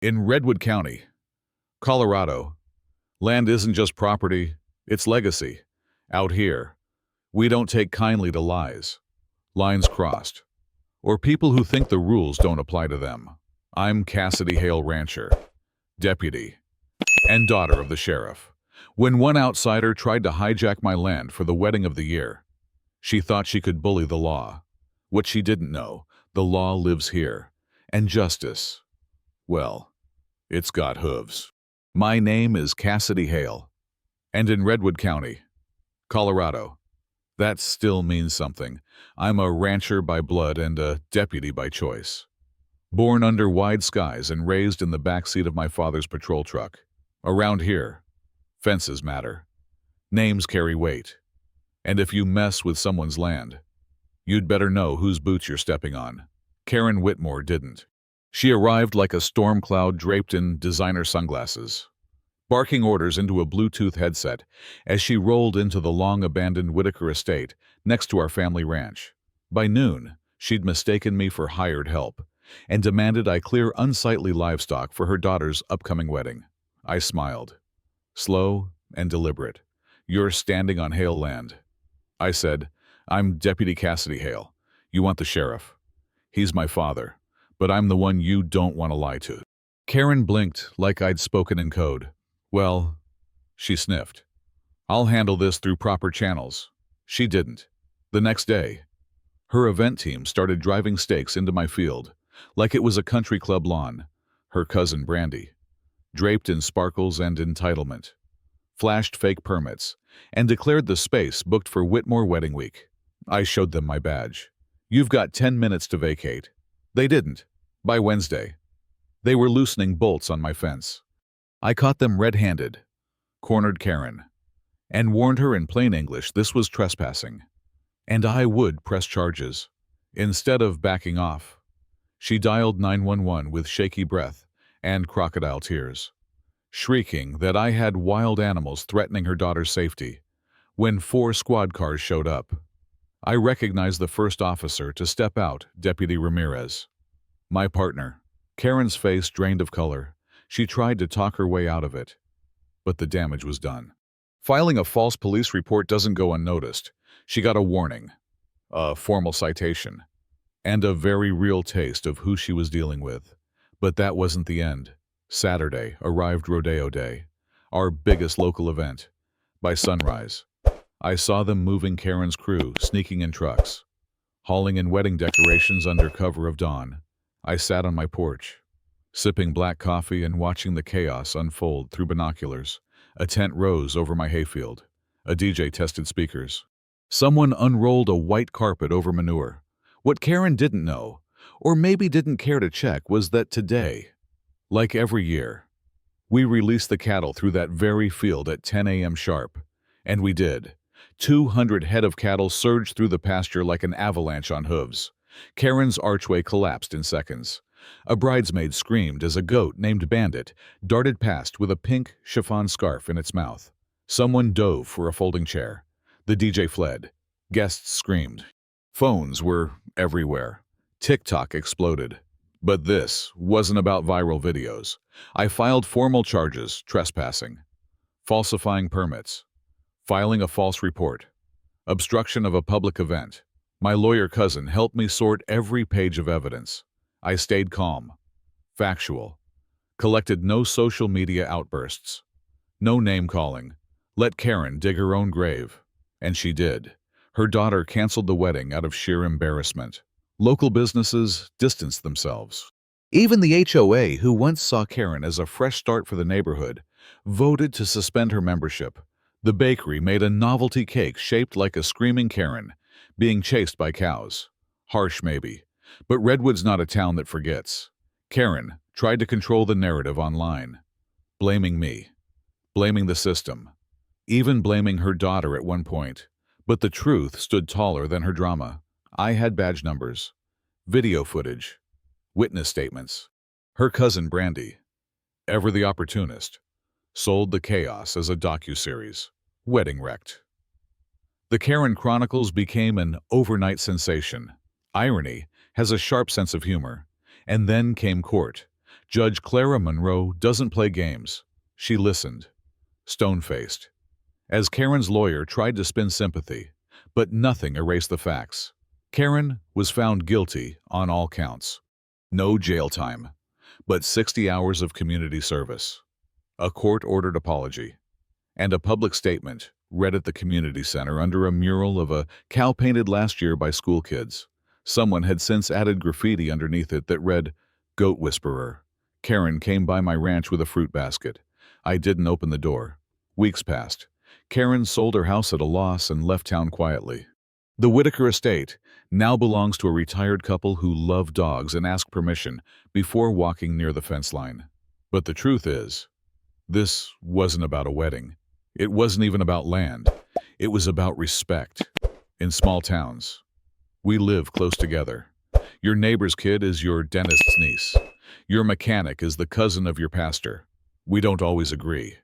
In Redwood County, Colorado, land isn't just property, it's legacy. Out here, we don't take kindly to lies, lines crossed, or people who think the rules don't apply to them. I'm Cassidy Hale, rancher, deputy, and daughter of the sheriff. When one outsider tried to hijack my land for the wedding of the year, she thought she could bully the law. What she didn't know, the law lives here, and justice, well, it's got hooves. My name is Cassidy Hale, and in Redwood County, Colorado, that still means something. I'm a rancher by blood and a deputy by choice. Born under wide skies and raised in the backseat of my father's patrol truck. Around here, fences matter. Names carry weight. And if you mess with someone's land, you'd better know whose boots you're stepping on. Karen Whitmore didn't. She arrived like a storm cloud draped in designer sunglasses, barking orders into a Bluetooth headset as she rolled into the long-abandoned Whitaker estate next to our family ranch. By noon, she'd mistaken me for hired help and demanded I clear unsightly livestock for her daughter's upcoming wedding. I smiled, slow and deliberate. You're standing on Hale land. I said, I'm Deputy Cassidy Hale. You want the sheriff. He's my father, but I'm the one you don't want to lie to. Karen blinked like I'd spoken in code. Well, she sniffed. I'll handle this through proper channels. She didn't. The next day, her event team started driving stakes into my field, like it was a country club lawn. Her cousin Brandy, draped in sparkles and entitlement, flashed fake permits, and declared the space booked for Whitmore wedding week. I showed them my badge. You've got 10 minutes to vacate. They didn't. By Wednesday, they were loosening bolts on my fence. I caught them red-handed, cornered Karen, and warned her in plain English this was trespassing, and I would press charges. Instead of backing off, she dialed 911 with shaky breath and crocodile tears, shrieking that I had wild animals threatening her daughter's safety. When 4 squad cars showed up, I recognized the first officer to step out, Deputy Ramirez. My partner. Karen's face drained of color. She tried to talk her way out of it, but the damage was done. Filing a false police report doesn't go unnoticed. She got a warning, a formal citation, and a very real taste of who she was dealing with. But that wasn't the end. Saturday arrived Rodeo Day, our biggest local event. By sunrise, I saw them moving Karen's crew, sneaking in trucks, hauling in wedding decorations under cover of dawn. I sat on my porch, sipping black coffee and watching the chaos unfold through binoculars. A tent rose over my hayfield. A DJ tested speakers. Someone unrolled a white carpet over manure. What Karen didn't know, or maybe didn't care to check, was that today, like every year, we released the cattle through that very field at 10 a.m. sharp. And we did. 200 head of cattle surged through the pasture like an avalanche on hooves. Karen's archway collapsed in seconds. A bridesmaid screamed as a goat named Bandit darted past with a pink chiffon scarf in its mouth. Someone dove for a folding chair. The DJ fled. Guests screamed. Phones were everywhere. TikTok exploded. But this wasn't about viral videos. I filed formal charges: trespassing, falsifying permits, filing a false report, obstruction of a public event. My lawyer cousin helped me sort every page of evidence. I stayed calm, factual, collected no social media outbursts, no name-calling, let Karen dig her own grave. And she did. Her daughter canceled the wedding out of sheer embarrassment. Local businesses distanced themselves. Even the HOA, who once saw Karen as a fresh start for the neighborhood, voted to suspend her membership. The bakery made a novelty cake shaped like a screaming Karen, being chased by cows. Harsh, maybe, but Redwood's not a town that forgets. Karen tried to control the narrative online, blaming me, blaming the system, even blaming her daughter at one point. But the truth stood taller than her drama. I had badge numbers, video footage, witness statements. Her cousin Brandy, ever the opportunist, sold the chaos as a docuseries. Wedding wrecked. The Karen Chronicles became an overnight sensation. Irony has a sharp sense of humor. And then came court. Judge Clara Monroe doesn't play games. She listened, stone-faced, as Karen's lawyer tried to spin sympathy, but nothing erased the facts. Karen was found guilty on all counts. No jail time, but 60 hours of community service, a court-ordered apology, and a public statement read at the community center under a mural of a cow painted last year by school kids. Someone had since added graffiti underneath it that read, "Goat Whisperer. Karen came by my ranch with a fruit basket. I didn't open the door." Weeks passed. Karen sold her house at a loss and left town quietly. The Whitaker estate now belongs to a retired couple who love dogs and ask permission before walking near the fence line. But the truth is, this wasn't about a wedding. It wasn't even about land. It was about respect. In small towns, we live close together. Your neighbor's kid is your dentist's niece. Your mechanic is the cousin of your pastor. We don't always agree.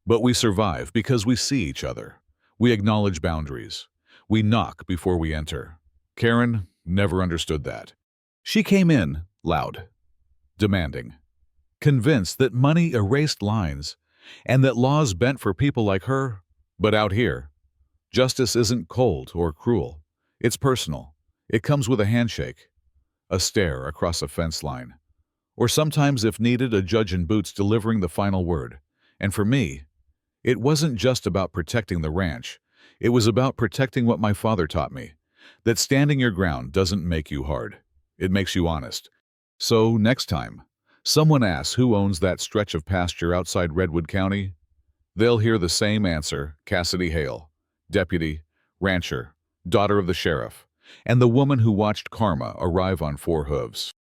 But we survive because we see each other. We acknowledge boundaries. We knock before we enter. Karen never understood that. She came in loud, demanding, convinced that money erased lines and that laws bent for people like her. But out here, justice isn't cold or cruel. It's personal. It comes with a handshake, a stare across a fence line, or sometimes, if needed, a judge in boots delivering the final word. And for me, it wasn't just about protecting the ranch. It was about protecting what my father taught me, that standing your ground doesn't make you hard. It makes you honest. So next time someone asks who owns that stretch of pasture outside Redwood County, they'll hear the same answer: Cassidy Hale, deputy, rancher, daughter of the sheriff, and the woman who watched karma arrive on 4 hooves.